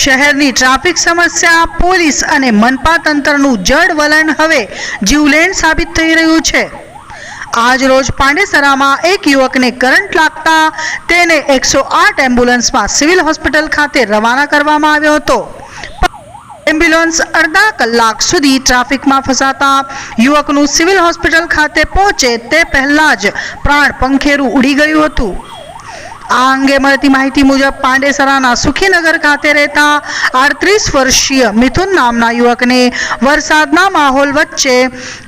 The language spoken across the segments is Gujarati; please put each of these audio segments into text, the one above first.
શહેરની ટ્રાફિક સમસ્યા, પોલીસ અને મનપા તંત્રનું જડ વલણ હવે જીવલેણ સાબિત થઈ રહ્યું છે। આજ રોજ પાંડેસરામાં એક યુવકને કરંટ લાગતા તેને 108 એમ્બ્યુલન્સમાં સિવિલ હોસ્પિટલ ખાતે રવાના કરવામાં આવ્યો હતો। એમ્બ્યુલન્સ અડધા કલાક સુધી ટ્રાફિકમાં ફસાતા યુવકનું સિવિલ હોસ્પિટલ ખાતે પહોંચે તે પહેલા જ પ્રાણ પંખેરું ઉડી ગયું હતું। આ અંગે મળતી માહિતી મુજબ પાંડેસરાના સુખીનગર ખાતે રહેતા 38 વર્ષીય મિથુન નામના યુવકને વરસાદના માહોલ વચ્ચે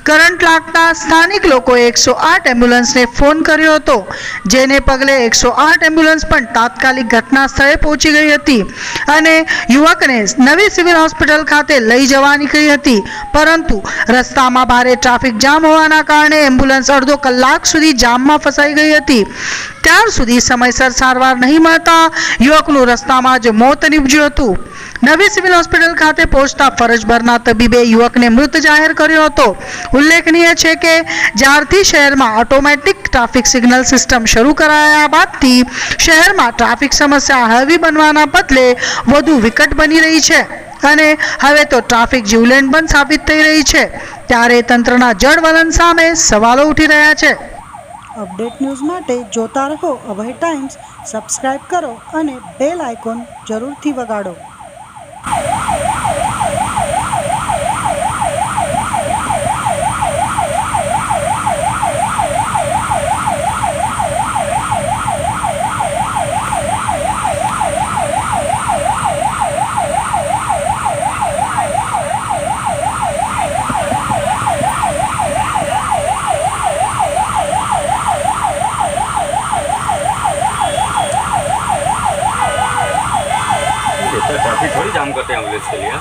કરંટ લાગતા સ્થાનિક લોકોએ 108 એમ્બ્યુલન્સને ફોન કર્યો હતો, જેને પગલે 108 એમ્બ્યુલન્સ પણ તાત્કાલિક ઘટના સ્થળે પહોંચી ગઈ હતી અને યુવકને નવી સિવિલ હોસ્પિટલ ખાતે લઈ જવા નીકળી હતી, પરંતુ રસ્તામાં ભારે ટ્રાફિક જામ હોવાના કારણે એમ્બ્યુલન્સ અડધો કલાક સુધી જામમાં ફસાઈ ગઈ હતી। ત્યાર સુધી સમયસર સારવાર નહીં મળતા યુવકનું રસ્તામાં જ મોત નીપજ્યું હતું। નવી સિવિલ હોસ્પિટલ ખાતે પહોંચતા ફરજભરના તબીબે યુવકને મૃત જાહેર કર્યો હતો। ઉલ્લેખનીય છે કે જ્યારથી શહેરમાં ઓટોમેટિક ટ્રાફિક સિગ્નલ સિસ્ટમ શરૂ કરાયા બાદથી શહેરમાં ટ્રાફિક સમસ્યા હળવી બનવાના બદલે વધુ વિકટ બની રહી છે અને હવે તો ટ્રાફિક જીવલેણ પણ સાબિત થઈ રહી છે, ત્યારે તંત્રના જડ વલણ સામે સવાલો ઉઠી રહ્યા છે। અપડેટ ન્યૂઝ માટે જોતા રહો અભય ટાઈમ્સ, સબસ્ક્રાઇબ કરો અને બેલ આઇકોન જરૂરથી વગાડો। ट्रैफिक थोड़ी जाम करते हैं एम्बुलेंस के लिए।